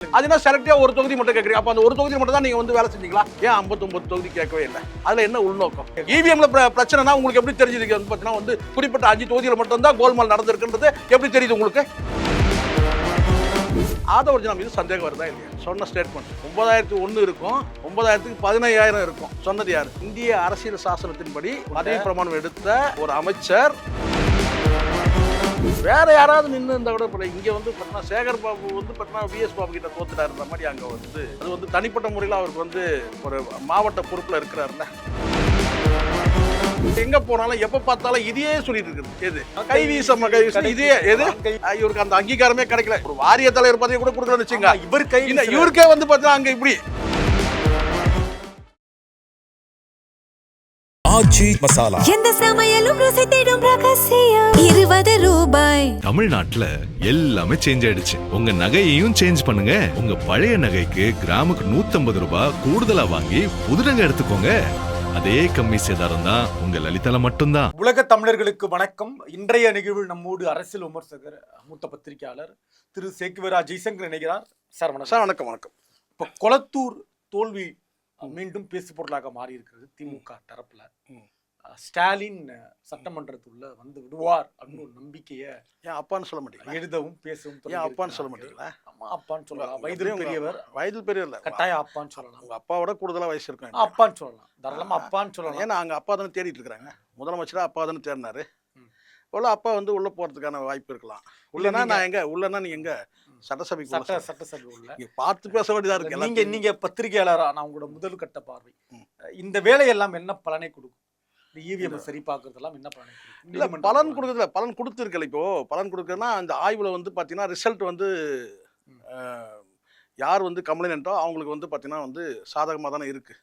அது என்ன செலக்டிவா ஒரு தொகுதி மட்டும் கேட்குறீங்க. அப்போ அந்த ஒரு தொகுதி மட்டும் தான் நீங்க வந்து வேலை செஞ்சீங்களா? ஏன் 59 தொகுதி கேட்கவே இல்லை? அதுல என்ன உள்நோக்கம்? இவிஎம்ல பிரச்சனைனா உங்களுக்கு எப்படி தெரிஞ்சிருக்கு? வந்து பார்த்தீங்கன்னா வந்து குறிப்பிட்ட 5 தொகுதியில் மட்டும் தான் கோல்மால் நடந்திருக்குன்றது எப்படி தெரியுது உங்களுக்கு? ஆதவர்ஜனா மீது சந்தேகம் வருதா இல்லையா? சொன்ன ஸ்டேட்மெண்ட் 9001 இருக்கும், 9000க்கு 15000 இருக்கும். சொன்னது யாரு? இந்திய அரசியல் சாசனத்தின்படி பதவி பிரமாணம் எடுத்த ஒரு அமைச்சர். வேற யாராவது நின்று இருந்தா கூட இங்க வந்து பார்த்தீங்கன்னா சேகர் பாபு வந்து பார்த்தீங்கன்னா விஎஸ் பாபு கிட்ட தோத்துட்டாருன்ற மாதிரி அங்க வந்து அது வந்து தனிப்பட்ட முறையில் அவருக்கு வந்து ஒரு மாவட்ட பொறுப்புல இருக்கிறாருல்ல. எங்க போனாலும் எப்ப பார்த்தாலும் இதையே சொல்லிட்டு இருக்குது. எது கைவீசம் இதே எது இவருக்கு அந்த அங்கீகாரமே கிடைக்கல. ஒரு வாரிய தலைவர் பதவி கூட கொடுக்கலன்னு வச்சுங்க. இவருக்கே வந்து பார்த்தா அங்க இப்படி ஆச்சி மசாலா எந்த சமையலும் ருசி தேடும் ரகசியம் 20 ரூபாய். தமிழ்நாட்டுல எல்லாமே சேஞ்ச் ஆயிடுச்சு. உங்க நகையையும் சேஞ்ச் பண்ணுங்க. உங்க பழைய நகைக்கு கிராமுக்கு 150 ரூபாய் கூடுதலா வாங்கி புது நகை எடுத்துக்கோங்க. அதே கம்மி சேதாரம் தான் உங்க லலிதால மட்டும்தான். உலக தமிழர்களுக்கு வணக்கம். இன்றைய நிகழ்வில் நம்மோடு அரசியல் விமர்சகர் மூத்த பத்திரிகையாளர் திரு சேக்குவரா ஜெய்சங்கர் இணைகிறார். சார் வணக்கம். சார் வணக்கம். வணக்கம். இப்போ கொளத்தூர் தோல்வி மீண்டும் பேசு பொருளாக மாறி இருக்கிறது திமுக தரப்புல. ஸ்டாலின் சட்டமன்றத்துள்ள வந்து விடுவார் அப்படின்னு ஒரு நம்பிக்கைய ஏன் அப்பான்னு சொல்ல மாட்டீங்களா? எழுதவும் பேசவும் ஏன் அப்பான்னு சொல்ல மாட்டீங்களா? அம்மா அப்பான்னு சொல்லலாம். வயதில் பெரியவர், வயதில் பெரியவர் கட்டாயம் அப்பான்னு சொல்லலாம். உங்க அப்பாவோட கூடுதலா வயசு இருக்கும். அப்பான்னு சொல்லலாம், தாராளமா அப்பான்னு சொல்லலாம். ஏன்னா அங்க அப்பா தானே தேடிட்டு இருக்காங்க. முதலமைச்சரா அப்பா தானே தேடினாரு. உள்ள அப்பா வந்து உள்ள போறதுக்கான வாய்ப்பு இருக்கலாம். உள்ளனா நான் எங்க உள்ளனா நீ எங்க சட்டசபைக்கு சட்டசபை உள்ள பார்த்து பேச வேண்டியதா இருக்கு. நீங்க பத்திரிகையாளரா நான் உங்களோட முதல் கட்ட பார்வை, இந்த வேலையெல்லாம் என்ன பலனை கொடுக்கும்? இந்த இவிஎம் சரி பார்க்கறதெல்லாம் என்ன பலனை கொடுக்கும்? இல்ல பலன் கொடுக்குறதுல பலன் கொடுத்துருக்கல. இப்போ பலன் கொடுக்குறதுனா அந்த ஆய்வுல வந்து பாத்தீங்கன்னா ரிசல்ட் வந்து யார் வந்து கம்ப்ளைண்ட்டோ அவங்களுக்கு வந்து பாத்தீங்கன்னா வந்து சாதகமா தானே இருக்கு.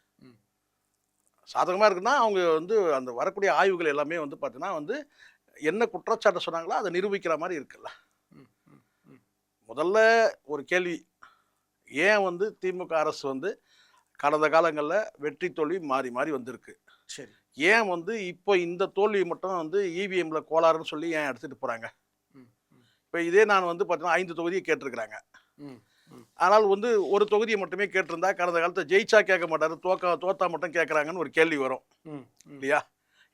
சாதகமா இருக்குன்னா அவங்க வந்து அந்த வரக்கூடிய ஆய்வுகள் எல்லாமே வந்து பாத்தீங்கன்னா வந்து என்ன குற்றச்சாட்டு சொன்னாங்களோ அதை நிரூபிக்கிற மாதிரி இருக்குல்ல. முதல்ல ஒரு கேள்வி, ஏன் வந்து திமுக அரசு வந்து கடந்த காலங்களில் வெற்றி தோல்வி மாறி மாறி வந்திருக்கு. சரி, ஏன் வந்து இப்போ இந்த தோல்வி மட்டும் வந்து இவிஎம்ல கோளாறுன்னு சொல்லி ஏன் எடுத்துகிட்டு போகிறாங்க? இப்போ இதே நான் வந்து பார்த்தீங்கன்னா 5 தொகுதியை கேட்டிருக்கிறாங்க. ஆனால் வந்து ஒரு தொகுதியை மட்டுமே கேட்டிருந்தா கடந்த காலத்தை ஜெயிச்சா கேட்க மாட்டாரு, தோத்தா மட்டும் கேட்குறாங்கன்னு ஒரு கேள்வி வரும் இல்லையா?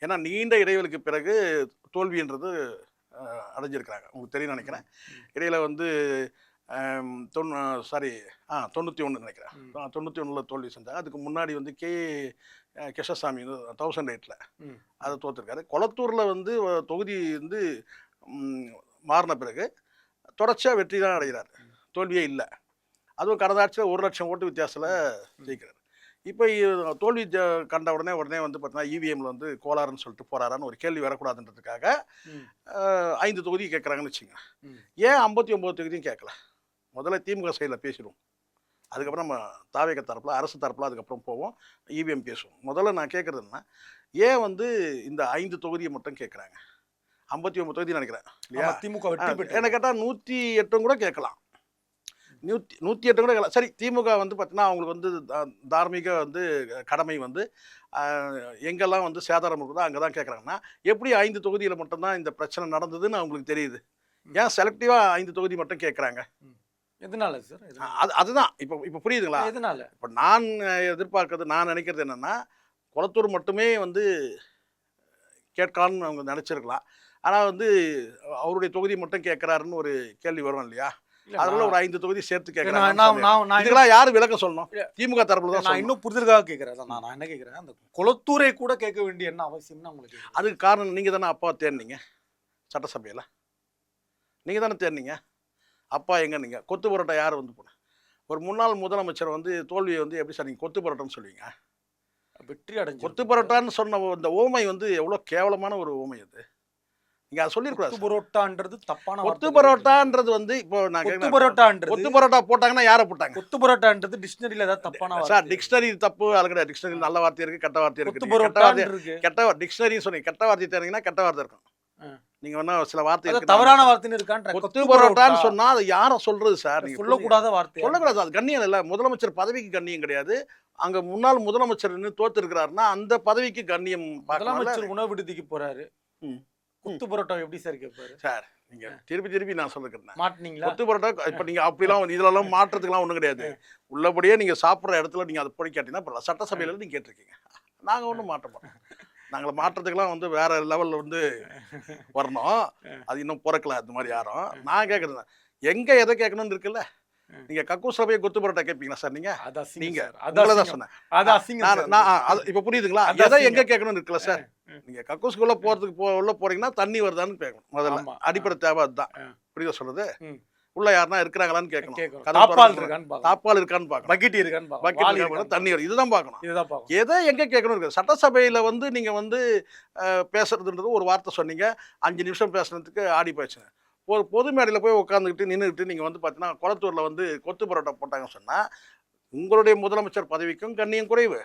ஏன்னா நீண்ட இடைவெளிக்கு பிறகு தோல்வின்றது அடைஞ்சிருக்கிறாங்க. உங்களுக்கு தெரியும் நினைக்கிறேன். இடையில வந்து 91 நினைக்கிறேன், 91 தோல்வி செஞ்சாங்க. அதுக்கு முன்னாடி வந்து கிருஷ்ணசாமி 1008 அதை தோத்துருக்காரு. கொளத்தூரில் வந்து தொகுதி வந்து மாறின பிறகு தொடர்ச்சியாக வெற்றி தான் அடைகிறார், தோல்வியே இல்லை. அதுவும் கடந்த ஆட்சியில் 1 லட்சம் ஓட்டு வித்தியாசத்தில் ஜெயிக்கிறார். இப்போ தோல்வி கண்ட உடனே வந்து பார்த்தீங்கன்னா இவிஎம்ல வந்து கோளாறுன்னு சொல்லிட்டு போறாரான்னு ஒரு கேள்வி வரக்கூடாதுன்றதுக்காக 5 தொகுதி கேட்குறாங்கன்னு வச்சுங்க. ஏன் 59 தொகுதியும் கேட்கல? முதல்ல திமுக சைடில் பேசிடுவோம், அதுக்கப்புறம் நம்ம தாவேக தரப்பில் அரசு தரப்பில் அதுக்கப்புறம் போவோம், இவிஎம் பேசுவோம். முதல்ல நான் கேட்குறதுன்னா ஏன் வந்து இந்த 5 தொகுதியை மட்டும் கேட்குறாங்க? 59 தொகுதி நினைக்கிறேன் இல்லையா திமுக வெற்றி பெற்று. என்ன கேட்டால் 108 கூட கேட்கலாம், 108 கூட கேட்கலாம். சரி, திமுக வந்து பார்த்தீங்கன்னா அவங்களுக்கு வந்து தார்மீக வந்து கடமை வந்து எங்கெல்லாம் வந்து சேதாரம் இருக்குதோ அங்கே தான் கேட்குறாங்கன்னா எப்படி 5 தொகுதியில் மட்டும்தான் இந்த பிரச்சனை நடந்ததுன்னு அவங்களுக்கு தெரியுது? ஏன் செலக்டிவாக 5 தொகுதி மட்டும் கேட்குறாங்க? எதனால சார்? அதுதான் இப்போ புரியுதுங்களா? எதனால? இப்போ நான் எதிர்பார்க்கறது, நான் நினைக்கிறது என்னென்னா கொளத்தூர் மட்டுமே வந்து கேட்கலான்னு அவங்க நினச்சிருக்கலாம். ஆனால் வந்து அவருடைய தொகுதி மட்டும் கேட்குறாருன்னு ஒரு கேள்வி வரும் இல்லையா? அதனால ஒரு 5 தொகுதி சேர்த்து கேட்கறாங்க. இதெல்லாம் யாரு விளக்கம் சொல்லணும்? திமுக தரப்புல தான். நான் இன்னும் புரிதலுக்காக கேட்கறேன். நான் என்ன கேட்கறேன், அந்த குளத்தூரை கூட கேட்க வேண்டிய என்ன அவசியம்னு உங்களுக்கு? அதுக்கு காரணம் நீங்க தானே அப்பா தேர்ந்தீங்க சட்டசபையில, நீங்க தானே தேர்ந்தீங்க. அப்பா எங்க நீங்க கொத்து பரோட்டா யார் வந்து போன? ஒரு முன்னாள் முதலமைச்சர் வந்து தோல்வியை வந்து எப்படி சார் நீங்க கொத்து பரோட்டான்னு சொல்லுவீங்க? வெற்றி அடைஞ்சு கொத்து பரோட்டான்னு சொன்ன இந்த ஓமை வந்து எவ்வளவு கேவலமான ஒரு ஓமை அது. நீங்க அதை சொல்லிருக்கூடாது. கொத்து பரோட்டான்றது தப்பான வார்த்தை. கொத்து பரோட்டான்றது வந்து இப்போ நான் கொத்து பரோட்டான்றது, கொத்து பரோட்டா போட்டாங்கன்னா யாரை போட்டாங்க? கொத்து பரோட்டான்றது டிக்ஷனரியில ஏதாவது தப்பான வார்த்தை சார்? டிக்ஷனரி தப்பு அது கிடையாது. டிக்ஷனரி நல்ல வார்த்தை இருக்கு, கெட்ட வார்த்தை இருக்கு. கொத்து பரோட்டான்னு இருக்கு. கெட்ட டிக்ஷனரி சொன்னீங்க, கெட்ட வார்த்தை தேர்ந்தீங்கன்னா கெட்ட வார்த்தை இருக்கும். நீங்க வேணா சில வார்த்தை தவறான வார்த்தைன்னு இருக்கான்ற. கொத்து பரோட்டான்னு சொன்னா அது யாரை சொல்றது சார்? நீங்க சொல்லக்கூடாத வார்த்தை, சொல்லக்கூடாது. அது கண்ணியம் இல்லை. முதலமைச்சர் பதவிக்கு கண்ணியம் கிடையாது. அங்க முன்னாள் முதலமைச்சர் தோத்து இருக்கிறாருன்னா அந்த பதவிக்கு கண்ணியம். முதலமைச்சர் உணவு விடுதிக்கு போறாரு, கொத்து பரோட்டா எப்படி சார் கேட்பாரு? சார் நீங்க திருப்பி நான் சொல்லிருக்கேன். மாட்டினீங்களா? கொத்து பரோட்டா இப்ப நீங்க அப்படிலாம் இதுலலாம் மாற்றத்துக்குலாம் ஒண்ணும் கிடையாது. உள்ளபடியே நீங்க சாப்பிடுற இடத்துல நீங்க அதை போய் கேட்டீங்கன்னா பரவாயில்ல. சட்டசபையில நீங்க கேட்டிருக்கீங்க. நாங்க ஒன்றும் மாற்ற மாட்டோம். நாங்கள் மாற்றத்துக்குலாம் வந்து வேற லெவல்ல வந்து வரணும். அது இன்னும் பிறக்கல அந்த மாதிரி யாரும். நான் கேட்கறது எங்க எதை கேட்கணும்னு இருக்குல்ல. நீங்க கக்கூஸ்ல போய் கொத்து பரோட்டா கேட்பீங்களா சார் நீங்க? நீங்க உங்களதான் சொன்னேன். இப்ப புரியுதுங்களா? எதை எங்க கேட்கணும்னு இருக்குல்ல சார். நீங்க கக்கூஸ்குள்ள போறதுக்கு உள்ள போறீங்கன்னா தண்ணி வருதான்னு கேட்கணும். முதல்ல அடிப்படை தேவை அதுதான். புரியுதா சொல்றது? உள்ள யாருன்னா இருக்கிறாங்களான்னு கேட்கணும். தாப்பால் இருக்கான்னு பார்க்கணும். தண்ணி வரும். இதுதான் பார்க்கணும். எதை எங்க கேட்கணும் இருக்கு. சட்டசபையில வந்து நீங்க வந்து பேசுறதுன்றது ஒரு வார்த்தை சொன்னீங்க. 5 நிமிஷம் பேசுறதுக்கு ஆடி போயிடுச்சுங்க. ஒரு பொது மேடையில் போய் உட்காந்துக்கிட்டு நின்றுக்கிட்டு நீங்கள் வந்து பார்த்தீங்கன்னா கொளத்தூரில் வந்து கொத்து பரோட்டா போட்டாங்கன்னு சொன்னால் உங்களுடைய முதலமைச்சர் பதவிக்கும் கண்ணியம் குறைவு.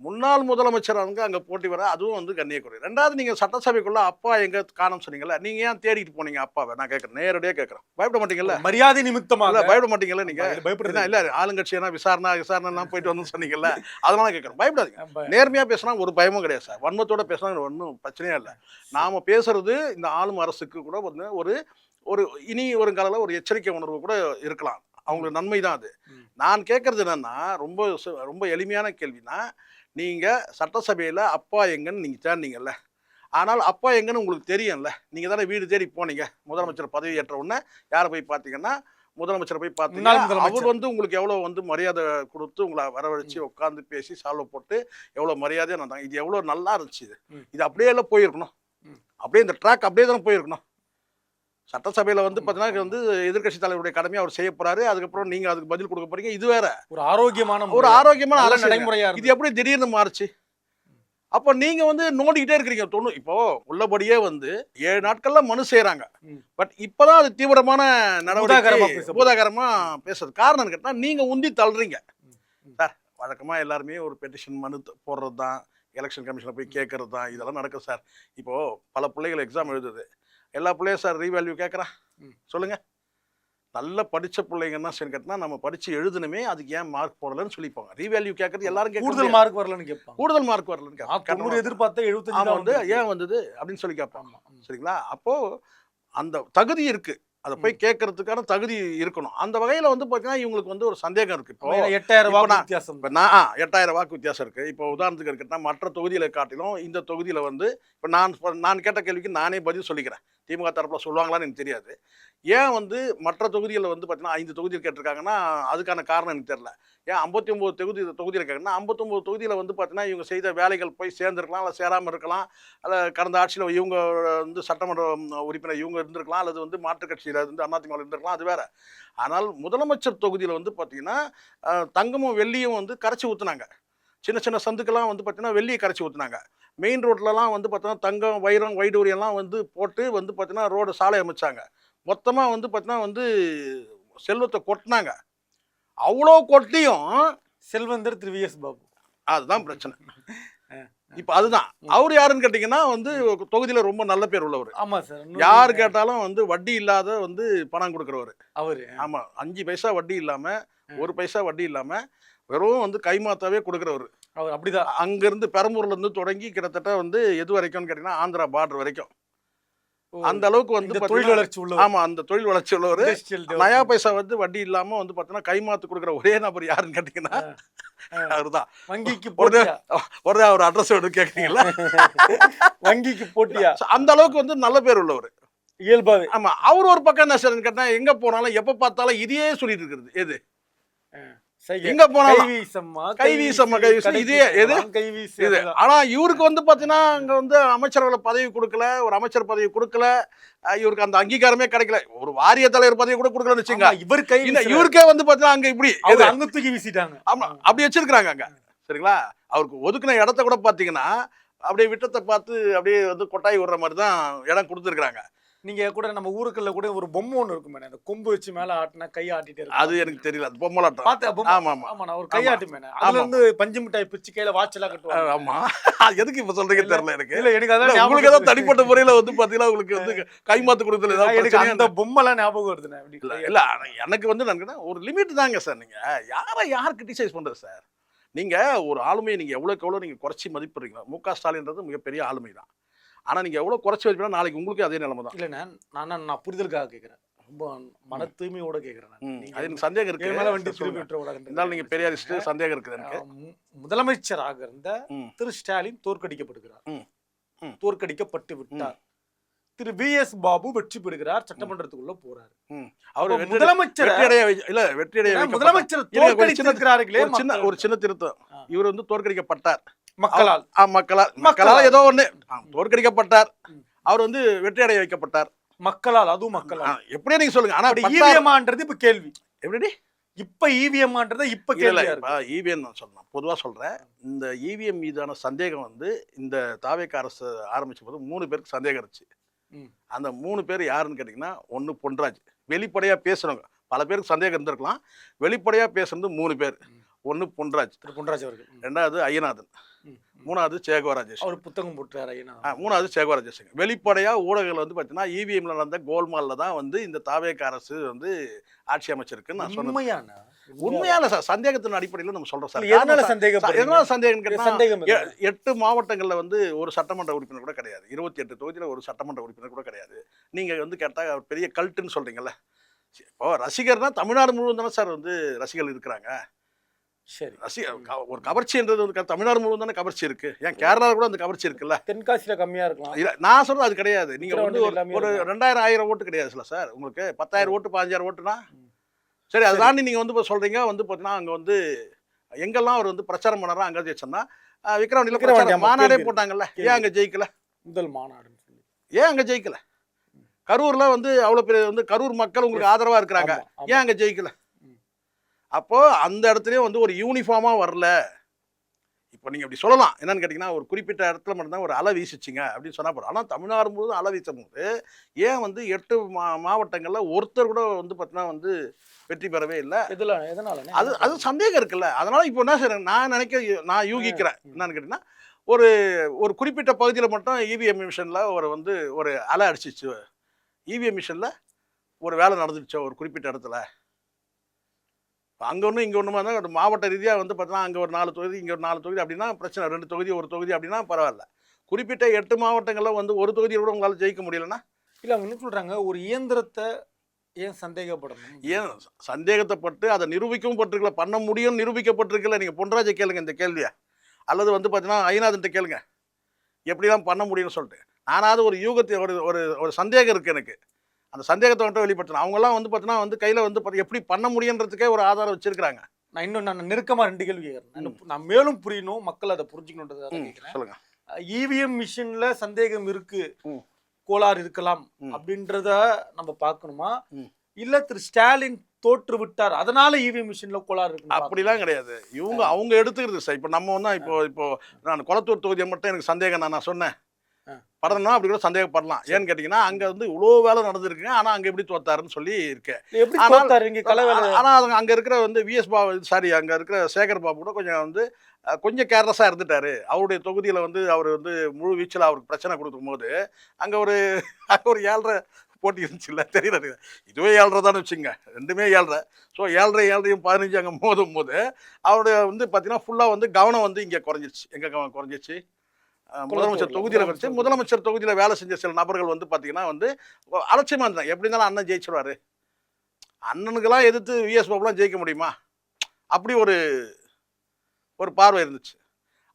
முன்னாள் முதலமைச்சர் வந்து அங்கே போட்டி வர அதுவும் வந்து கண்ணிய குறைவு. ரெண்டாவது நீங்கள் சட்டசபைக்குள்ளே அப்பா எங்கே காணோம்னு சொன்னீங்கல்ல, நீங்கள் ஏன் தேடிட்டு போனீங்க அப்பாவை? நான் கேட்குறேன், நேரடியாக கேட்குறேன். பயப்பட மாட்டீங்கல்ல? மரியாதை நிமித்தமாக இல்லை பயப்பட மாட்டீங்கல்ல? நீங்கள் பயப்படுறதா இல்லை? ஆளுங்கட்சியெல்லாம் விசாரணைலாம் போயிட்டு வந்து சொன்னீங்கல்ல, அதெல்லாம் கேட்குறேன். பயப்படாதீங்க. நேர்மையாக பேசினா ஒரு பயமும் கிடையாது சார். வன்மத்தோட பேசினா ஒன்றும் பிரச்சனையே இல்லை. நாம் பேசுறது இந்த ஆளும் அரசுக்கு கூட வந்து ஒரு இனி ஒரு காலையில் ஒரு எச்சரிக்கை உணர்வு கூட இருக்கலாம். அவங்களுக்கு நன்மை தான் அது. நான் கேட்கறது என்னன்னா ரொம்ப எளிமையான கேள்வினா, நீங்கள் சட்டசபையில் அப்பா எங்கன்னு நீங்கள் தேடினீங்கல்ல, ஆனால் அப்பா எங்கன்னு உங்களுக்கு தெரியும்ல. நீங்கள் தானே வீடு தேடி போனீங்க. முதலமைச்சர் பதவி ஏற்ற உடனே யாரை போய் பார்த்தீங்கன்னா முதலமைச்சரை போய் பார்த்தீங்கன்னா அவர் வந்து உங்களுக்கு எவ்வளோ வந்து மரியாதை கொடுத்து உங்களை வரவழைச்சு உட்காந்து பேசி சால்வ் போட்டு எவ்வளோ மரியாதையாக நடந்தாங்க. இது எவ்வளோ நல்லா இருந்துச்சு. இது அப்படியே எல்லாம் போயிருக்கணும். அப்படியே இந்த ட்ராக் அப்படியே தானே போயிருக்கணும். சட்டசபையில் வந்து பார்த்தீங்கன்னா வந்து எதிர்கட்சி தலைவருடைய கடமையை அவர் செய்ய போறாரு. அதுக்கப்புறம் நீங்க அதுக்கு பதில் கொடுக்க போறீங்க. இது வேற ஒரு ஆரோக்கியமான நடைமுறையா. இது எப்படி திடீர்னு மாறுச்சு? அப்போ நீங்க வந்து நோண்டிக்கிட்டே இருக்கிறீங்க. இப்போ உள்ளபடியே வந்து 7 நாட்கள்ல மனு செய்யறாங்க. பட் இப்பதான் அது தீவிரமான நடவடிக்கை பூதாகரமா பேசுறது. காரணம் கேட்டா நீங்க உந்தி தள்ளுறீங்க சார். வழக்கமா எல்லாருமே ஒரு பெட்டிஷன் மனு போடுறது தான், எலெக்ஷன் கமிஷனை போய் கேட்கறது தான், இதெல்லாம் நடக்கும் சார். இப்போ பல பிள்ளைகள் எக்ஸாம் எழுதுது. எல்லா பிள்ளையும் சார் ரீவேல்யூ கேட்குறான் சொல்லுங்க. நல்ல படித்த பிள்ளைங்கன்னா சரி கேட்டா நம்ம படித்து எழுதணுமே, அதுக்கு ஏன் மார்க் போடலன்னு சொல்லிப்பாங்க. ரீவேல்யூ கேட்கறது எல்லாரும் கூடுதல் மார்க் வரலன்னு கேட்பாங்க. கூடுதல் மார்க் வரலன்னு கேட்பாங்க. எதிர்பார்த்த 75 வந்து ஏன் வந்தது அப்படின்னு சொல்லி கேட்பாங்க. சரிங்களா? அப்போ அந்த தகுதி இருக்கு. அதை போய் கேட்கறதுக்கான தகுதி இருக்கணும். அந்த வகையில் வந்து பார்த்தீங்கன்னா இவங்களுக்கு வந்து ஒரு சந்தேகம் இருக்கு. இப்போ 8000 வாக்கு வித்தியாசம். இப்போ 8000 வாக்கு வித்தியாசம் இருக்கு. இப்போ உதாரணத்துக்கு இருக்கட்டா மற்ற தொகுதிகளை காட்டிலும் இந்த தொகுதியில் வந்து இப்போ நான் கேட்ட கேள்விக்கு நானே பதில் சொல்லிக்கிறேன். திமுக தரப்பில் சொல்லுவாங்களான்னு எனக்கு தெரியாது. ஏன் வந்து மற்ற தொகுதிகளில் வந்து பார்த்தீங்கன்னா 5 தொகுதியில் கேட்டிருக்காங்கன்னா அதுக்கான காரணம் எனக்கு தெரியல. ஏன் 59 தொகுதியில் கேட்குறேன்னா 59 தொகுதியில் வந்து பார்த்தீங்கன்னா இவங்க செய்த வேலைகள் போய் சேர்ந்துருக்கலாம், இல்லை சேராமல் இருக்கலாம், அல்ல கடந்த ஆட்சியில் இவங்க வந்து சட்டமன்ற உறுப்பினர் இவங்க இருந்திருக்கலாம், அல்லது வந்து மாற்றுக் கட்சியில் இருந்து அதிமுக இருந்திருக்கலாம், அது வேற. ஆனால் முதலமைச்சர் தொகுதியில் வந்து பார்த்தீங்கன்னா தங்கமும் வெள்ளியும் வந்து கரைச்சி ஊற்றுனாங்க. சின்ன சந்துக்கெல்லாம் வந்து பார்த்தீங்கன்னா வெள்ளியை கரைச்சி ஊற்றுனாங்க. மெயின் ரோட்லலாம் வந்து பார்த்தீங்கன்னா தங்கம் வைரம் வைடூரியெல்லாம் வந்து போட்டு வந்து பார்த்தீங்கன்னா ரோடு சாலை அமைச்சாங்க. மொத்தமாக வந்து பார்த்தீங்கன்னா வந்து செல்வத்தை கொட்டினாங்க. அவ்வளோ கொட்டியும் செல்வந்தர் திரு வி.எஸ். பாபு. அதுதான் பிரச்சனை. இப்போ அதுதான் அவர் யாருன்னு கேட்டிங்கன்னா வந்து தொகுதியில் ரொம்ப நல்ல பேர் உள்ளவர். ஆமாம் சார். யார் கேட்டாலும் வந்து வட்டி இல்லாத வந்து பணம் கொடுக்குறவர் அவர். ஆமாம், 5 பைசா வட்டி இல்லாமல் 1 பைசா வட்டி இல்லாமல் வெறும் வந்து கைமாத்தாவே கொடுக்குறவர் அவர். அப்படிதான் அங்கேருந்து பெரம்பூர்லேருந்து தொடங்கி கிட்டத்தட்ட வந்து எது வரைக்கும்னு கேட்டிங்கன்னா ஆந்திரா பார்டர் வரைக்கும் அந்த அளவுக்கு வந்து தொழில் வளர்ச்சி உள்ள. ஆமாம், அந்த தொழில் வளர்ச்சி உள்ளவர். நயா பைசா வந்து வட்டி இல்லாமல் வந்து பார்த்தீங்கன்னா கைமாத்து கொடுக்குற ஒரே நபர் யாருன்னு கேட்டிங்கன்னா அவர்தான். வங்கிக்கு ஒரு அவர் அட்ரஸ் எடுத்து கேட்குறீங்களா? வங்கிக்கு போட்டியா? அந்த அளவுக்கு வந்து நல்ல பேர் உள்ளவர் இயல்பாவே. ஆமா, அவர் ஒரு பக்கம் என்ன சார் கேட்டா எங்க போனாலும் எப்ப பார்த்தாலும் இதையே சொல்லிட்டு இருக்கிறது. எது எங்க போனாலும் கைவீசம்மா இதே எது இது. ஆனா இவருக்கு வந்து பாத்தீங்கன்னா அங்க வந்து அமைச்சர்களை பதவி கொடுக்கல, ஒரு அமைச்சர் பதவி கொடுக்கல, இவருக்கு அந்த அங்கீகாரமே கிடைக்கல, ஒரு வாரிய தலைவர் பதவி கூட கொடுக்கலன்னு வச்சுங்க. இவருக்கே வந்து பாத்தீங்கன்னா அங்க இப்படி அங்க தூக்கி வீசிட்டாங்க. ஆமா, அப்படி வச்சிருக்காங்க அங்க. சரிங்களா? அவருக்கு ஒதுக்குன இடத்த கூட பாத்தீங்கன்னா அப்படியே விட்டத்தை பார்த்து அப்படியே வந்து கொட்டாய் விடுற மாதிரி தான் இடம் கொடுத்துருக்காங்க. நீங்க கூட நம்ம ஊருக்குள்ள கூட ஒரு பொம்மை ஒன்று இருக்கும், அந்த கொம்பு வச்சு மேல ஆட்டினா கை ஆட்டிட்டே இருக்கு. அது எனக்கு தெரியல, அது பொம்மலாட்டம். ஆமா ஆமா, நான் ஒரு கை ஆட்டு மேன அதுல இருந்து பஞ்சு மிட்டாய் பிச்சு கையில வாட்ச் எல்லாம் கட்டுவாங்க. ஆமா, எதுக்கு இப்ப சொல்றீங்க தெரியல எனக்கு. இல்ல எனக்கு அதான் உங்களுக்கு ஏதாவது தனிப்பட்ட முறையில வந்து பாத்தீங்கன்னா உங்களுக்கு வந்து கைமாத்து கொடுத்தல ஏதாவது எனக்கு அந்த பொம்மை எல்லாம் ஞாபகம் வருதுண்ணே. இல்ல எனக்கு வந்து நான் ஒரு லிமிட் தாங்க சார். நீங்க யாரை கிரிட்டிசைஸ் பண்றது சார்? நீங்க ஒரு ஆளுமையை நீங்க எவ்வளவுக்கு எவ்வளவு நீங்க குறைச்சி மதிப்பிடுறீங்களோ. மு.க. ஸ்டாலின்றது மிகப்பெரிய ஆளுமை தான். ஆனால் நீங்கள் எவ்வளோ குறைச்சி வச்சுனா நாளைக்கு உங்களுக்கு அதே நிலைமை தான். இல்லைண்ணா நான் புரிதலுக்காக கேட்குறேன், ரொம்ப மன தூய்மையோட கேட்குறேன். அது எனக்கு சந்தேகம் இருக்கு. மேலே வண்டி திருப்பி இருந்தாலும் நீங்கள் பெரியாரிஸ்ட் சந்தேகம் இருக்குது எனக்கு. முதலமைச்சராக இருந்த திரு ஸ்டாலின் தோற்கடிக்கப்பட்டு விட்டார். திரு VS பாபு வெற்றி பெறுகிறார், சட்டமன்றத்துக்குள்ள போறாரு. அவர் முதலமைச்சர் முதலமைச்சர் தோற்கடித்திருக்கிறார்களே. ஒரு சின்ன திருத்தம், இவர் வந்து தோற்கடிக்கப்பட்டார் மக்களால். மக்களால் ஏதோ ஒண்ணு தோற்கடிக்கப்பட்டார், அவர் வந்து வெற்றி அடைய வைக்கப்பட்டார் மக்களால். அதுவும் மக்களால் எப்படியே நீங்க சொல்லுங்க. ஆனா EVM-ஆன்றது இப்ப கேள்வி. எப்படி இப்ப EVM-ஆன்றது இப்ப கேள்வி. EVM நான் சொல்லலாம், பொதுவா சொல்றேன். இந்த EVM மீதான சந்தேகம் வந்து இந்த தாவேக அரசு ஆரம்பிச்ச போது 3 பேருக்கு சந்தேகம் இருந்துச்சு. அந்த 3 பேர் யாருன்னு கேட்டீங்கன்னா, ஒன்னு பொன்ராஜ், வெளிப்படையா பேசுறவங்க. பல பேருக்கு சந்தேகம் இருந்திருக்கலாம், வெளிப்படையா பேசுறது 3 பேர். ஒன்னு பொன்ராஜ் அவர்கள், 2வது ஐயநாதன், 3வது சேகோ ராஜேஷ். அவர் புத்தகம் போட்டார் ஐயநாதன். 3வது சேகோ ராஜேஷ். வெளிப்படையா ஊடகங்கள் வந்து பார்த்தீங்கன்னா EVM-ல நடந்த கோல்மால்ல தான் வந்து இந்த தாவேக அரசு வந்து ஆட்சி அமைச்சிருக்குன்னு நான் சொன்னேன். உண்மையான சந்தேகத்தின் அடிப்படையில் நம்ம சொல்றோம் சார். எதனால சந்தேகம் கேட்டா 8 மாவட்டங்கள்ல வந்து ஒரு சட்டமன்ற உறுப்பினர் கூட கிடையாது, 28 தொகுதியில ஒரு சட்டமன்ற உறுப்பினர் கூட கிடையாது. நீங்க வந்து கேட்டா பெரிய கல்ட்டுன்னு சொல்றீங்கல்ல. இப்போ ரசிகர்னா தமிழ்நாடு முழுவதும் தானே சார் வந்து ரசிகர்கள் இருக்கிறாங்க. சரி, ஒரு கவர்ச்சின்றது வந்து தமிழ்நாடு முழுவதும் தானே கவர்ச்சி இருக்கு. ஏன் கேரளாவில் கூட அந்த கவர்ச்சி இருக்குல்ல. தென்காசியில கம்மியா இருக்கலாம். இல்ல, நான் சொல்றது அது கிடையாது. நீங்க வந்து ஒரு 2000 ஓட்டு கிடையாது சார் உங்களுக்கு. 10,000 ஓட்டு 15,000 ஓட்டுனா சரி, அதை தாண்டி நீங்க வந்து சொல்றீங்க வந்து பார்த்தீங்கன்னா அங்க வந்து எங்கெல்லாம் அவர் வந்து பிரச்சாரம் பண்ணாரோ அங்க ஜெயிச்சோம்னா விக்ரவாண்டியில மாநாடே போட்டாங்கல்ல. ஏன் அங்க ஜெயிக்கல? முதல் மாநாடுன்னு சொல்லி ஏன் அங்க ஜெயிக்கல? கரூர்ல வந்து அவ்வளவு பெரிய வந்து கரூர் மக்கள் உங்களுக்கு ஆதரவா இருக்கிறாங்க, ஏன் அங்க ஜெயிக்கல? அப்போ அந்த இடத்துலயும் வந்து ஒரு யூனிஃபார்மா வரல. இப்போ நீங்க அப்படி சொல்லலாம், என்னன்னு கேட்டீங்கன்னா ஒரு குறிப்பிட்ட இடத்துல மட்டும்தான் ஒரு அலை வீசிச்சிங்க அப்படின்னு சொன்னா போதும். ஆனால் தமிழ்நாடு முழுவதும் அலை வீசும் போது ஏன் வந்து 8 மாவட்டங்கள்ல ஒருத்தர் கூட வந்து பார்த்தீங்கன்னா வந்து வெற்றி பெறவே இல்லை? அது சந்தேகம் இருக்குல்ல. அதனால இப்போ என்ன செய்யறேன் நான் யூகிக்கிறேன் என்னன்னு கேட்டீங்கன்னா, ஒரு குறிப்பிட்ட பகுதியில் மட்டும் EVM மிஷின்ல ஒரு அலை அடிச்சிச்சு. EVM மிஷின்ல ஒரு வேலை நடந்துடுச்சோ ஒரு குறிப்பிட்ட இடத்துல. அங்கே ஒன்றும் இங்கே ஒன்றுமா தான் மாவட்ட ரீதியாக வந்து பார்த்தீங்கன்னா அங்கே ஒரு 4 தொகுதி இங்கே ஒரு 4 தொகுதி அப்படின்னா பிரச்சனை. 2 தொகுதி 1 தொகுதி அப்படின்னா பரவாயில்ல. குறிப்பிட்ட 8 மாவட்டங்களில் வந்து ஒரு தொகுதியை கூட உங்களால் ஜெயிக்க முடியலன்னா இல்லை. அவங்க என்ன சொல்கிறாங்க, ஒரு இயந்திரத்தை ஏன் சந்தேகப்படணும்? ஏன் சந்தேகத்தைப்பட்டு அதை நிரூபிக்கவும் பட்டிருக்கல, பண்ண முடியும் நிரூபிக்கப்பட்டிருக்கல. நீங்கள் பொன்ராஜை கேளுங்க இந்த கேள்வியை, அல்லது வந்து பார்த்தீங்கன்னா ஐயநாதன்ட்ட கேளுங்க எப்படிலாம் பண்ண முடியும்னு சொல்லிட்டு. நானாவது ஒரு யூகத்தை ஒரு சந்தேகம் இருக்குது எனக்கு. அந்த சந்தேகத்தை மட்டும் வெளிப்படுத்தணும். அவங்கெல்லாம் வந்து பார்த்தீங்கன்னா வந்து கையில் வந்து எப்படி பண்ண முடியுன்றதுக்கே ஒரு ஆதாரம் வச்சிருக்கிறாங்க. நான் நெருக்கமாக 2 கேள்வி கேட்குறேன். நான் மேலும் புரியணும், மக்கள் அதை புரிஞ்சுக்கணுன்றதை கேட்குறேன். சொல்லுங்க. EVM மிஷின்ல சந்தேகம் இருக்கு, கோளாறு இருக்கலாம் அப்படின்றத நம்ம பார்க்கணுமா, இல்ல திரு ஸ்டாலின் தோற்று விட்டார் அதனால EVM மிஷின்ல கோளாறு இருக்கு? அப்படிலாம் கிடையாது. அவங்க எடுத்துக்கிறது சார். இப்போ நம்ம வந்து இப்போ நான் கொளத்தூர் தொகுதியை மட்டும் எனக்கு சந்தேகம் நான் சொன்னேன் படம்னா அப்படி கூட சந்தேகப்படலாம். ஏன்னு கேட்டீங்கன்னா அங்க வந்து இவ்வளோ வேலை நடந்திருக்குங்க, ஆனா அங்க எப்படி தோத்தாருன்னு சொல்லி இருக்கேன். ஆனா அங்க இருக்கிற வந்து VS பாபு அங்க இருக்கிற சேகர் பாபு கூட கொஞ்சம் கேர்லெஸ்ஸா இருந்துட்டாரு. அவருடைய தொகுதியில வந்து அவர் வந்து முழு வீச்சில் அவருக்கு பிரச்சனை கொடுக்கும் போது அங்க ஒரு 7.5 போட்டி இருந்துச்சுல்ல, தெரியல. இதுவே 7.5 தானே வச்சுங்க, ரெண்டுமே 7.5. ஸோ 7.5 15 அங்கே மோதும் போது அவருடைய வந்து பார்த்தீங்கன்னா ஃபுல்லாக வந்து கவனம் வந்து இங்கே குறைஞ்சிருச்சு. எங்கே குறைஞ்சிச்சு? முதலமைச்சர் தொகுதியில் குறைச்சி. முதலமைச்சர் தொகுதியில் வேலை செஞ்ச சில நபர்கள் வந்து பார்த்தீங்கன்னா வந்து அலட்சியமாக இருந்தாங்க. எப்படி இருந்தாலும் அண்ணன் ஜெயிச்சிருவாரு, அண்ணனுக்கெல்லாம் எதிர்த்து VS பாபுலாம் ஜெயிக்க முடியுமா, அப்படி ஒரு பார்வை இருந்துச்சு.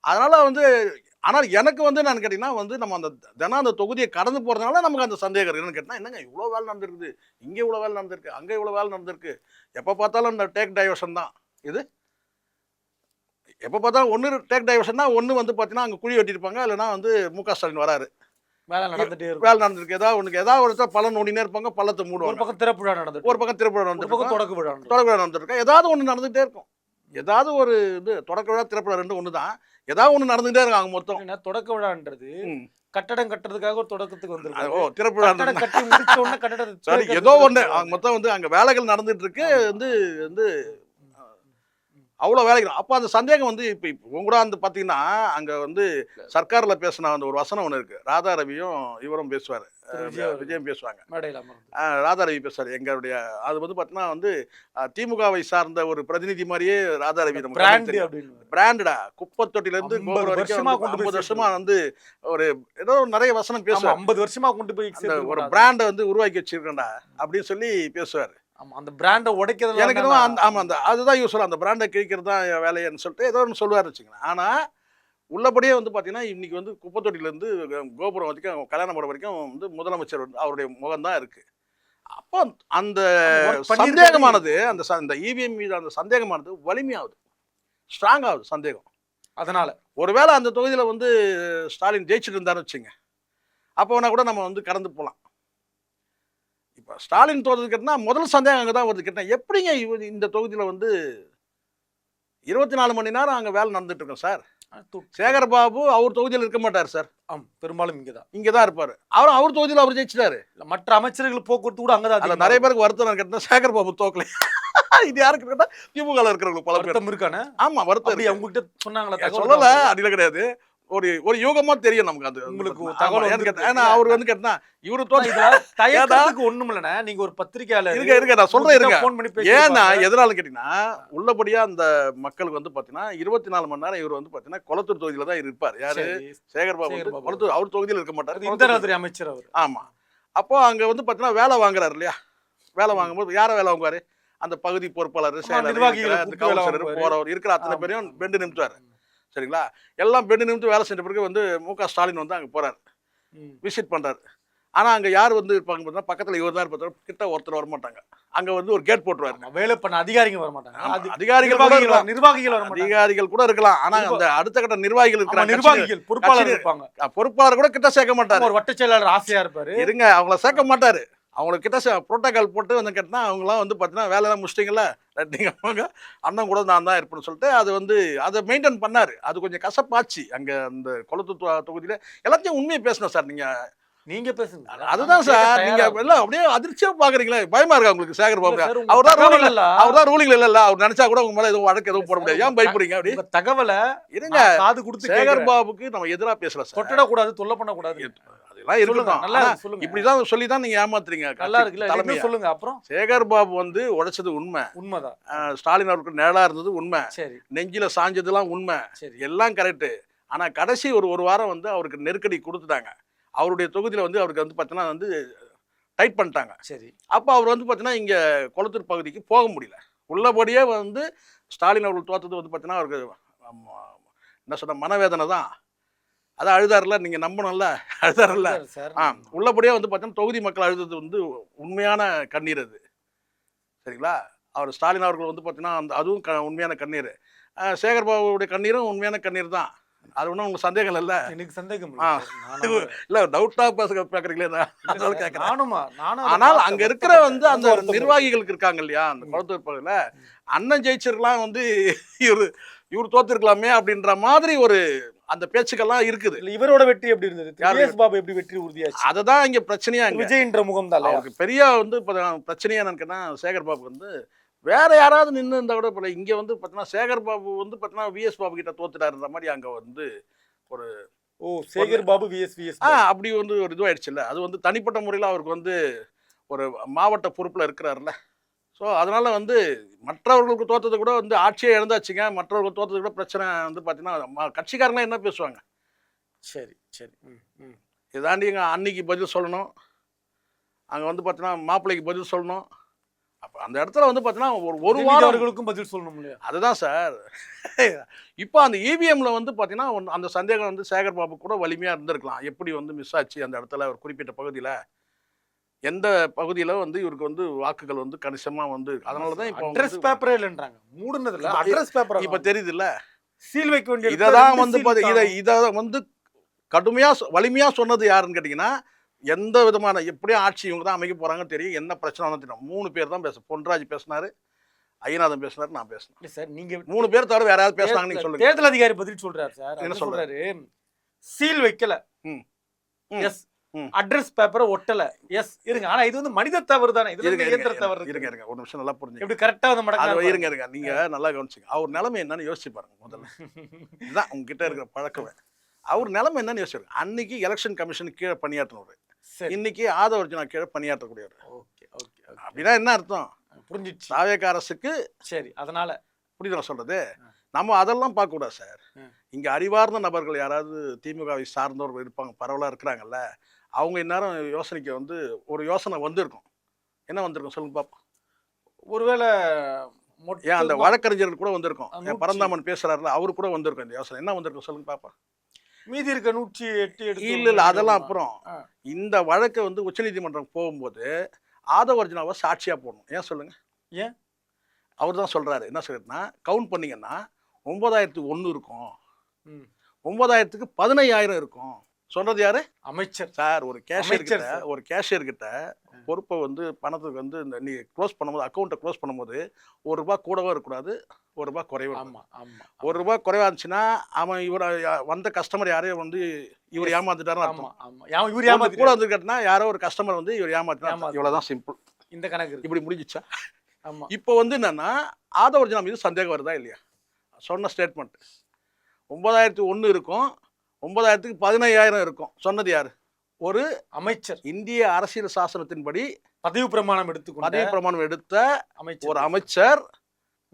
அதனால் வந்து ஆனால் எனக்கு வந்து நான் கேட்டிங்கன்னா வந்து நம்ம அந்த தொகுதியை கடந்து போகிறதுனால நமக்கு அந்த சந்தேகம் இருக்குன்னு கேட்டால், என்னங்க இவ்வளோ வேலை நடந்திருக்குது, இங்கே இவ்வளோ வேலை நடந்திருக்கு, அங்கே இவ்வளோ வேலை நடந்திருக்கு, எப்போ பார்த்தாலும் இந்த டேக் டைவர்ஷன் தான். இது எப்போ பார்த்தாலும் ஒன்று டேக் டைவர்ஷன் தான். ஒன்று வந்து பார்த்தீங்கன்னா அங்கே குழி வெட்டியிருப்பாங்க, இல்லைனா வந்து MK ஸ்டாலின் வராரு, வேலை நடந்திருக்கு. ஏதாவது ஒரு இடத்துல பள்ளம் நோண்டினே இருப்பாங்க, பள்ளத்தை மூடுவாங்க. ஒரு பக்கம் திறப்பு விழா நடந்திருக்கு, தொடக்க விழா நடந்திருக்கு, ஏதாவது ஒன்று நடந்துகிட்டே இருக்கும். ஏதாவது ஒரு தொடக்க விழா திறப்பு விழா 2 ஒன்று தான், ஏதாவது ஒன்று நடந்துகிட்டே இருக்கும். அங்கே மொத்தம் தொடக்க விழான்றது கட்டடம் கட்டுறதுக்காக ஒரு தொடக்கத்துக்கு வந்துருக்கு. திறப்பு விழா ஏதோ ஒன்று மொத்தம் வந்து அங்கே வேலைகள் நடந்துட்டு இருக்கு. அவ்வளோ வேலைக்கு. அப்போ அந்த சந்தேகம் வந்து இப்போ இப்போ கூட வந்து பார்த்தீங்கன்னா அங்கே வந்து சர்க்காரில் பேசின அந்த ஒரு வசனம் ஒன்று இருக்குது. ராதா ரவியும் இவரும் பேசுவார், விஜயம் பேசுவாங்க. மேடையில் அமர்ந்து. ராதா ரவி பேசுவார் எங்களுடைய. அது வந்து பார்த்தீங்கன்னா வந்து திமுகவை சார்ந்த ஒரு பிரதிநிதி மாதிரியே ராதா ரவி பிராண்ட் அப்படின்னு. பிராண்டடா குப்பை தொட்டிலேருந்து 50 வருஷமா கொண்டு போய் 50 வருஷமா வந்து ஒரு ஏதோ நிறைய வசனம் ஆமா, பேசுவார். 50 வருஷமா கொண்டு போய் அந்த சேர்த்து ஒரு விடாது. பிராண்டை வந்து உருவாக்கி வச்சிருக்கேன்டா அப்படின்னு சொல்லி பேசுவார். ஆமா, அந்த பிராண்டை உடைக்கிறது எனக்கு என்னமோ அந்த அதுதான் யூஸ் அந்த பிராண்டை கிழிக்கிறது தான் வேலைன்னு சொல்லிட்டு ஏதோ ஒன்று சொல்லுவார் வச்சுக்கோங்க. ஆனால் உள்ளபடியே வந்து பார்த்தீங்கன்னா இன்னைக்கு வந்து குப்பத்தொட்டிலேருந்து கோபுரம் வரைக்கும் கல்யாண மண்டபம் வரைக்கும் வந்து முதலமைச்சர் வந்து அவருடைய முகம் தான் இருக்கு. அப்போ அந்த சந்தேகமானது அந்த இவிஎம் மீது அந்த சந்தேகமானது வலிமையாகுது, ஸ்ட்ராங் ஆகுது சந்தேகம். அதனால ஒருவேளை அந்த தொகுதியில் வந்து ஸ்டாலின் ஜெயிச்சுட்டு இருந்தாருன்னு வச்சுங்க, அப்போனா கூட நம்ம வந்து கடந்து போகலாம். இப்போ ஸ்டாலின் தோற்றது கேட்டால் முதல் சந்தேகம் அங்கே தான் வருது. கேட்டால் எப்படிங்க இந்த தொகுதியில் வந்து 24 மணி நேரம் அங்கே வேலை நடந்துட்டு இருக்கோம் சார். சேகர் பாபு அவர் தொகுதியில் இருக்க மாட்டார் சார். பெரும்பாலும் இங்கதான் இங்கே தான் இருப்பார். அவர் தொகுதியில் அவர் ஜெயிச்சிட்டாரு. மற்ற அமைச்சர்கள் போக்குவரத்து கூட அங்கதான். அதில் நிறைய பேருக்கு வருத்தம் கேட்டால் சேகர் பாபு தோக்கலை. இது யாருக்கு கேட்டால் திமுக இருக்கிறவங்களுக்கு பல பேர் இருக்கானே. ஆமாம் வருத்தம். அவங்க கிட்ட சொன்னாங்களா? சொல்லலை, அப்படிலாம் கிடையாது. ஒரு யூகமா தெரியும் நமக்கு. அது உங்களுக்கு தகவல் கேட்டேன். ஏன்னா அவர் வந்து கேட்டா இவரு தயக்கத்துக்கு ஒண்ணும் இல்லைண்ணே. நீங்க ஒரு பத்திரிக்கையாளர் இருக்க நான் சொல்றேன் இருங்க. ஃபோன் பண்ணி ஏன்னா எதனால கேட்டீங்கன்னா உள்ளபடியா அந்த மக்களுக்கு வந்து பாத்தீங்கன்னா 24 மணி நேரம் இவர் வந்து பாத்தீங்கன்னா கொளத்தூர் தொகுதியில தான் இருப்பார். யாரு? சேகர் பாபு. கொளத்தூர் அவர் தொகுதியில் இருக்க மாட்டார். இந்திரதுறை அமைச்சர் அவர். ஆமா. அப்போ அங்க வந்து பாத்தீங்கன்னா வேலை வாங்குறாரு இல்லையா? வேலை வாங்கும்போது யாரை வேலை வாங்குவாரு? அந்த பகுதி பொறுப்பாளர், செயலாளர், கவுன்சிலர், போறவர் இருக்கிற அத்தனை பேரையும் பெண்டு நிமித்துவாரு. சரிங்களா? எல்லாம் பெண்டு நிமித்து வேலை செஞ்ச பிறகு வந்து மு.க. ஸ்டாலின் வந்து அங்கே போறாரு, விசிட் பண்றாரு. ஆனா அங்க யார் வந்து இருப்பாங்க பார்த்தா பக்கத்துல இவர் தான் இருப்பாரு, கிட்ட ஒருத்தர் வர மாட்டாங்க. அங்க வந்து ஒரு கேட் போட்டுருவாரு. வேலை பண்ண அதிகாரிகள் வர மாட்டாங்க. அதிகாரிகள் கூட இருக்கலாம். ஆனா அந்த அடுத்த கட்ட நிர்வாகிகள் இருக்காங்க, நிர்வாகிகள் பொறுப்பாளர் இருப்பாங்க. பொறுப்பாளர் கூட கிட்ட சேர்க்க மாட்டாரு. ஒரு வட்ட செயலாளர் ஆசையா இருப்பாரு. இருங்க, அவங்கள சேர்க்க மாட்டாரு. அவங்களுக்கு கிட்ட புரோட்டோகால் போட்டு வந்து கேட்டா அவங்களாம் வந்து பார்த்தீங்கன்னா வேலையெல்லாம் முடிச்சிட்டிங்களா, நீங்கள் அண்ணன் கூட நான் தான் இருப்பேன்னு சொல்லிட்டு அது வந்து அதை மெயின்டைன் பண்ணாரு. அது கொஞ்சம் கசப்பாச்சு. அங்கே அந்த கொளத்தூர் தொகுதியில் எல்லாத்தையும் உண்மையை பேசணும் சார். நீங்க பேசுங்க. அதுதான் சார். நீங்க எல்லாம் அப்படியே அதிர்ச்சியா பாக்குறீங்களா? பயமா இருக்கா உங்களுக்கு? சேகர் பாபு அவர் தான் ரூலிங் இல்ல. அவர் நினைச்சா கூட உங்க மேல எதுவும் வழக்கு எதுவும் போட முடியாது. ஏன் பயப்படுறீங்க? அப்படி தகவலை இருங்க, காது கொடுத்து சேகர் பாபுக்கு நம்ம எதிராக பேசல சார். தொட்டட கூடாது, தொல்லை பண்ண கூடாது. அதெல்லாம் இருக்கட்டும். இப்படிதான் சொல்லி தான் நீங்க ஏமாத்துறீங்க. நல்லா இருக்குல்ல, சொல்லுங்க. அப்புறம் சேகர் பாபு வந்து உடைச்சது உண்மைதான். ஸ்டாலின் அவருக்கு நிழலா இருந்தது உண்மை. நெஞ்சில சாஞ்சதுலாம் உண்மை. எல்லாம் கரெக்ட். ஆனா கடைசி ஒரு வாரம் வந்து அவருக்கு நெருக்கடி கொடுத்துட்டாங்க. அவருடைய தொகுதியில் வந்து அவருக்கு வந்து பார்த்தீங்கன்னா வந்து டைட் பண்ணிட்டாங்க. சரி. அப்போ அவர் வந்து பார்த்தீங்கன்னா இங்கே கொளத்தூர் பகுதிக்கு போக முடியல. உள்ளபடியே வந்து ஸ்டாலின் அவர்கள் தோற்றது வந்து பார்த்தீங்கன்னா அவருக்கு என்ன சொன்ன மனவேதனை தான். அதான் அழுதாருல, நீங்கள் நம்பணும்ல, அழுதாருல்ல. உள்ளபடியே வந்து பார்த்தீங்கன்னா தொகுதி மக்கள் அழுதது வந்து உண்மையான கண்ணீர் அது. சரிங்களா? அவர் ஸ்டாலின் அவர்கள் வந்து பார்த்தீங்கன்னா அதுவும் உண்மையான கண்ணீர். சேகர் பாபுடைய கண்ணீரும் உண்மையான கண்ணீர் தான். அது ஒன்றும் உங்களுக்கு சந்தேகம் இல்லை? எனக்கு சந்தேகம் இல்லை, டவுட்டாக பார்க்குறீங்களே. ஆனால் அங்கே இருக்கிற வந்து அந்த நிர்வாகிகளுக்கு இருக்காங்க இல்லையா, அந்த கொளத்தூர் பகுதியில் அண்ணன் ஜெயிச்சிருக்கலாம் வந்து இவர் தோத்துருக்கலாமே அப்படின்ற மாதிரி ஒரு அந்த பேச்சுக்கெல்லாம் இருக்குது. இவரோட வெற்றி எப்படி இருந்தது? சேகர் பாபு எப்படி வெற்றி உறுதியாச்சு? அதுதான் இங்கே பிரச்சனையா. விஜய்ன்ற முகம் தான் அவருக்கு பெரிய வந்து பிரச்சனையா என்னன்னா, சேகர் பாபு வந்து வேற யாராவது நின்று இருந்தா கூட போல. இங்க வந்து பார்த்தீங்கன்னா சேகர் பாபு வந்து பார்த்தீங்கன்னா விஎஸ் பாபு கிட்ட தோத்துட்டாருன்ற மாதிரி அங்க வந்து ஒரு சேகர் பாபு விஎஸ் அப்படி வந்து ஒரு இதுவாயிடுச்சு இல்லை. அது வந்து தனிப்பட்ட முறையில் அவருக்கு வந்து ஒரு மாவட்ட பொறுப்பில் இருக்கிறாருல்ல. ஸோ அதனால வந்து மற்றவர்களுக்கு தோற்றதை கூட வந்து ஆட்சியை இழந்தாச்சுங்க. மற்றவர்களுக்கு தோற்றதை கூட பிரச்சனை வந்து பார்த்தீங்கன்னா கட்சிக்காரங்களாம் என்ன பேசுவாங்க? சரி சரி. இதாண்டி எங்கள் அன்னைக்கு பதில் சொல்லணும், அங்கே வந்து பார்த்தீங்கன்னா மாப்பிள்ளைக்கு பதில் சொல்லணும். அப்போ அந்த இடத்துல வந்து பார்த்தீங்கன்னா ஒரு வாரம் அவர்களுக்கும் பதில் சொல்லணும் இல்லையா? அதுதான் சார். இப்போ அந்த இவிஎம்ல வந்து பார்த்தீங்கன்னா அந்த சந்தேகம் வந்து சேகர் பாபு கூட வலிமையாக இருந்திருக்கலாம். எப்படி வந்து மிஸ் ஆச்சு அந்த இடத்துல ஒரு குறிப்பிட்ட பகுதியில், எந்த பகுதியில் வந்து இவருக்கு வந்து வாக்குகள் வந்து கணிசமாக வந்து. அதனால தான் இப்போ அட்ரஸ் பேப்பரே இல்லைன்றாங்க. மூடுனதுல அட்ரஸ் பேப்பர் இப்போ தெரியுது இல்லை, சீல் வைக்க வேண்டிய. இதை தான் வந்து இதை வந்து கடுமையாக வலிமையாக சொன்னது யாருன்னு கேட்டிங்கன்னா, எந்த விதமான எப்படியும் ஆட்சி இவங்க தான் அமைக்க போறாங்கன்னு தெரியும். என்ன பிரச்சனை தெரியும். 3 பேர் தான் பேச. பொன்ராஜ் பேசினாரு, ஐயநாதன் பேசினாரு, நான் பேசினேன் சார். நீங்க 3 பேர் தவிர வேற யாராவது பேசுனாங்க நீங்க சொல்லுங்க. தேர்தல் அதிகாரி பதில் சொல்றாரு சார். என்ன சொல்றாரு? சீல் வைக்கல. எஸ் அட்ரஸ் பேப்பரை ஒட்டல. எஸ் இருங்க, ஆனா இது வந்து மனித தவறு தானே, இதுல இருங்க, இருந்து இயந்திர தவறு இருங்க, இருக்கு. இருங்க, ஒரு நிமிஷம் நல்லா புரிஞ்சுங்க. எப்படி கரெக்டா வந்து அது மடங்கு இருங்க நீங்க நல்லா கவனிச்சுங்க. அவர் நிலைமை என்னன்னு யோசிச்சு பாருங்க முதல்ல. இதுதான் உங்ககிட்ட இருக்கிற பழக்கமே. அவர் நிலைமை என்னன்னு யோசிச்சு, அன்னைக்கு எலெக்ஷன் கமிஷன் கீழே பணியாற்றினவர், இன்னைக்கு ஆதவர்ஜுனா கீழே பணியாற்றக்கூடியவர். ஓகே ஓகே அப்படின்னா என்ன அர்த்தம்? புரிஞ்சிச்சு. தாவேக அரசுக்கு சரி, அதனால புரியுது நான் சொல்றது. நம்ம அதெல்லாம் பார்க்க கூடாது சார். இங்க அறிவார்ந்த நபர்கள் யாராவது திமுகவை சார்ந்தவர்கள் இருப்பாங்க, பரவலா இருக்கிறாங்கல்ல, அவங்க இந்நேரம் யோசனைக்கு வந்து ஒரு யோசனை வந்திருக்கும். என்ன வந்திருக்கும் சொல்லுங்க பாப்போம். ஒருவேளை ஏன் அந்த வழக்கறிஞர்கள் கூட வந்திருக்கும், பரந்தாமன் பேசுறாருல, அவரு கூட வந்திருக்கும் இந்த யோசனை. என்ன வந்திருக்கும் சொல்லுங்க பாப்பா. மீதி இருக்க 108 எடுத்து இல்ல அதெல்லாம் அப்புறம். இந்த வழக்கை வந்து உச்சநீதிமன்றம் போகும்போது ஆதவர்ஜுனாவை சாட்சியா போடணும். ஏன் சொல்லுங்க? ஏன் அவர் தான் சொல்றாரு. என்ன சொல்றாருன்னா, கவுண்ட் பண்ணீங்கன்னா 9001 இருக்கும், 9000க்கு 15000 இருக்கும். சொல்றது யாரு? அமைச்சர் சார். ஒரு கேஷியர் கிட்ட பொறுப்பை வந்து பணத்துக்கு வந்து இந்த நீ க்ளோஸ் பண்ணும்போது, அக்கௌண்ட்டை க்ளோஸ் பண்ணும்போது ₹1 கூடவே இருக்கக்கூடாது, ₹1 குறைவா. ₹1 குறைவா இருந்துச்சுன்னா அவன் இவர் வந்த கஸ்டமர் யாரையும் வந்து இவர் ஏமாத்திட்டாருன்னு அர்த்தம். கூட வந்து கேட்டினா யாரோ ஒரு கஸ்டமர் வந்து இவர் ஏமாத்தினா, இவ்வளவுதான் சிம்பிள். இந்த கணக்கு இப்படி முடிஞ்சிச்சா? இப்போ வந்து என்னன்னா, ஆதவர்ஜுனா மீது சந்தேகம் வருதா இல்லையா? சொன்ன ஸ்டேட்மெண்ட் 9001 இருக்கும், 9000க்கு 15000 இருக்கும். சொன்னது யாரு? ஒரு அமைச்சர். இந்திய அரசியல் சாசனத்தின்படி பதவி பிரமாணம் எடுத்த ஒரு அமைச்சர்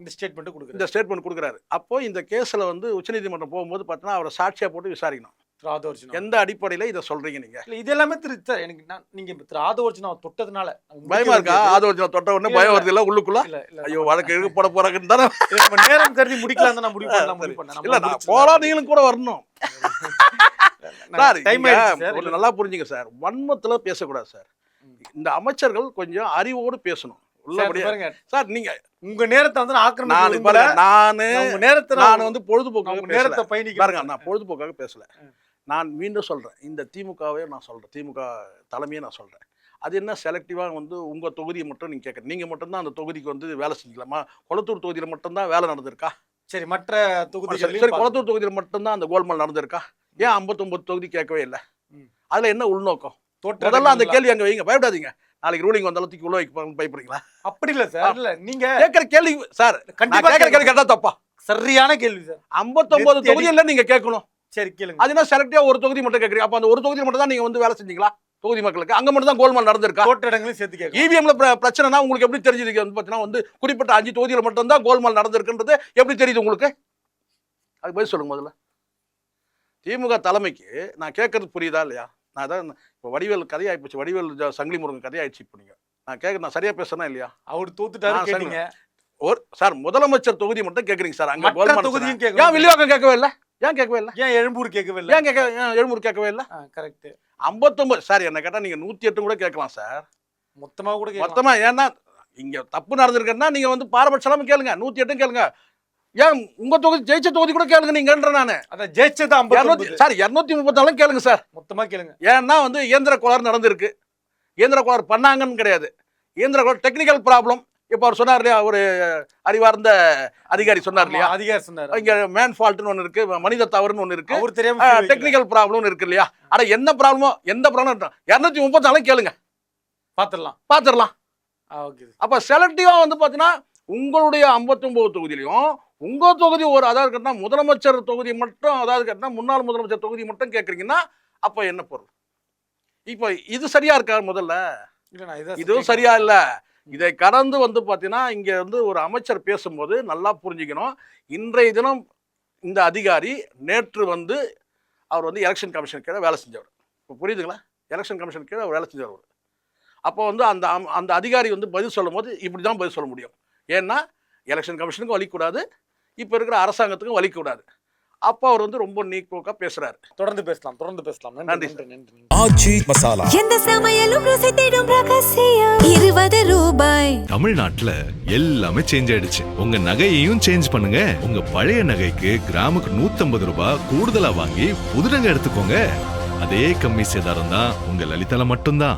இந்த ஸ்டேட்மெண்ட் கொடுக்குறாரு. அப்போ இந்த கேஸ்ல வந்து உச்சநீதிமன்றம் போகும்போது பார்த்தீங்கன்னா அவரை சாட்சியா போட்டு விசாரிக்கணும். எந்த அடிப்படையில இதை சொல்றீங்க நீங்க? இது எல்லாமே எனக்கு நீங்க ஆதவர்ஜுனா தொட்டதுனால பயமா இருக்கா? ஆதவர்ஜுனா தொட்ட உடனே பயம் வருது இல்ல உள்ளுக்குள்ள? ஐயோ வழக்கு எழுதி போட போறாங்கன்னு தானே நேரம் கருதி முடிக்கலாம் தான் நான் முடிவு பண்ணேன். இல்ல நான் போறா, நீங்களும் கூட வரணும் சார். நல்லா புரிஞ்சுங்க சார், வன்மத்துல பேசக்கூடாது சார். இந்த அமைச்சர்கள் கொஞ்சம் அறிவோடு பேசணும். சார் நீங்க உங்க நேரத்தை வந்து நான் வந்து பொழுதுபோக்காக பாருங்க, நான் பொழுதுபோக்காக பேசல. நான் மீண்டும் சொல்றேன், இந்த திமுகவே நான் சொல்றேன், திமுக தலைமையை நான் சொல்றேன். அது என்ன செலக்டிவா வந்து உங்க தொகுதியை மட்டும் நீங்க கேட்க, நீங்க மட்டும்தான் அந்த தொகுதிக்கு வந்து வேலை செஞ்சுக்கலாமா? கொளத்தூர் தொகுதியில மட்டும்தான் வேலை நடந்திருக்கா? சரி, மற்ற தொகுதிகள் சரி, கொளத்தூர் தொகுதியில் மட்டும்தான் அந்த கோல்மால் நடந்திருக்கா? ஏன் 59 தொகுதி கேட்கவே இல்லை? அதுல என்ன உள்நோக்கம்? முதல்ல அந்த கேள்வி அங்க வைங்க. பயப்படாதீங்க, நாளைக்கு ரூலிங் வந்தாலும் தூக்கி உள்ள வைக்க பயப்படுறீங்களா? அப்படி இல்ல சார். இல்ல நீங்க கேட்கிற கேள்வி சார், கண்டிப்பா கேட்கிற கேள்வி கேட்டா தப்பா? சரியான கேள்வி சார். 59 தொகுதியில நீங்க கேட்கணும். சரி கேளுங்க. அது என்ன செலக்டிவா ஒரு தொகுதி மட்டும் கேட்கறீங்க? அப்ப அந்த ஒரு தொகுதி மட்டும் தான் நீங்க வந்து வேலை செஞ்சீங்களா தொகுதி மக்களுக்கு? அங்க மட்டும் தான் கோல்மால் நடந்திருக்கா? தோட்ட இடங்களையும் சேர்த்து கேட்க. இவிஎம்ல பிரச்சனைனா உங்களுக்கு எப்படி தெரிஞ்சது? வந்து பாத்தீங்கன்னா வந்து குறிப்பிட்ட 5 தொகுதியில மட்டும் தான் கோல்மால் நடந்திருக்குன்றது எப்படி தெரியுது உங்களுக்கு? அது பதில் சொல்லுங்க முதல்ல. திமுக தலைமைக்கு நான் கேட்கறது புரியுதா இல்லையா? நான் அதான் இப்போ வடிவேல் கதையாயிடுச்சு, வடிவேல் சங்கிலி முருகன் கதையாயிடுச்சு. இப்போ நீங்க நான் சரியா பேசுறேன் இல்லையா? அவர் தோத்துட்டாரு கேட்டீங்க. சார் முதலமைச்சர் தொகுதி மட்டும் கேட்குறீங்க சார். அங்க கோல்மால் தொகுதியும் ஏன் வில்லிவாக்கம் கேட்கவே இல்லை? ஏன் கேட்கவே இல்லை? ஏன் எழும்பூர் கேட்கவே இல்லை? ஏன் எழும்பூர் கேட்கவே இல்லை? கரெக்ட். 59 சார் என்ன கேட்டா நீங்க 108 கூட கேட்கலாம் சார். மொத்தமா ஏன்னா இங்க தப்பு நடந்திருக்குன்னா நீங்க வந்து பாரபட்சம் கேளுங்க, 108 கேளுங்க. ஏன் உங்க தொகுதி ஜெயிச்ச தொகுதி கூட கேளுங்க நீங்கன்ற. நானு அத ஜெயிச்சது 59 சார், 234 கேளுங்க சார், மொத்தமா கேளுங்க. ஏன்னா வந்து இயந்திர கோளாறு நடந்திருக்கு. இயந்திர கோளாறு பண்ணாங்கன்னு கிடையாது, இயந்திர கோளாறு டெக்னிக்கல் ப்ராப்ளம். இப்போ அவர் சொன்னார் இல்லையா, ஒரு அறிவார்ந்த அதிகாரி சொன்னார் இல்லையா, அதிகாரி சொன்னார் இங்க மேன் ஃபால்ட்னு ஒன்று இருக்கு, மனித தவறுன்னு ஒன்று இருக்கு, அவர் தெரியாம டெக்னிக்கல் ப்ராப்ளம் இருக்கு இல்லையா? ஆனா என்ன ப்ராப்ளமோ எந்த ப்ராப்ளம் 234 கேளுங்க, பாத்துடலாம். அப்ப செலக்டிவா வந்து பாத்தீங்கன்னா உங்களுடைய 59 தொகுதியிலையும் உங்க தொகுதி ஒரு, அதாவது கேட்டா முதலமைச்சர் தொகுதி மட்டும், அதாவது கேட்டா முன்னாள் முதலமைச்சர் தொகுதி மட்டும் கேட்குறீங்கன்னா அப்ப என்ன பொருள்? இப்போ இது சரியா இருக்கா? முதல்ல இதுவும் சரியா இல்ல. இதை கடந்து வந்து பாத்தீங்கன்னா இங்க வந்து ஒரு அமைச்சர் பேசும்போது நல்லா புரிஞ்சுக்கணும். இன்றைய தினம் இந்த அதிகாரி நேற்று வந்து அவர் வந்து எலெக்ஷன் கமிஷன் கீழே வேலை செஞ்சவர். இப்போ புரியுதுங்களா? எலெக்ஷன் கமிஷன் கீழே வேலை செஞ்சவர். அப்போ வந்து அந்த அதிகாரி வந்து பதில் சொல்லும் போது இப்படி தான் பதில் சொல்ல முடியும். ஏன்னா எலெக்ஷன் கமிஷனுக்கும் வலிக்கூடாது, இப்போ இருக்கிற அரசாங்கத்துக்கும் வலிக்கூடாது. அப்போ அவர் வந்து ரொம்ப நீக்கோக்கா பேசுறாரு. தொடர்ந்து பேசலாம். நன்றி. ஆச்சி மசாலா, எந்த சமையலும் ருசி தேடும் ரகசியம் ₹20. தமிழ்நாட்டுல எல்லாமே சேஞ்ச் ஆயிடுச்சு. உங்க நகையையும் சேஞ்ச் பண்ணுங்க. உங்க பழைய நகைக்கு கிராமுக்கு ₹150 கூடுதலா வாங்கி புது நகை எடுத்துக்கோங்க. அதே கம்மி சேதாரம் தான் உங்க லலிதால மட்டும்தான்.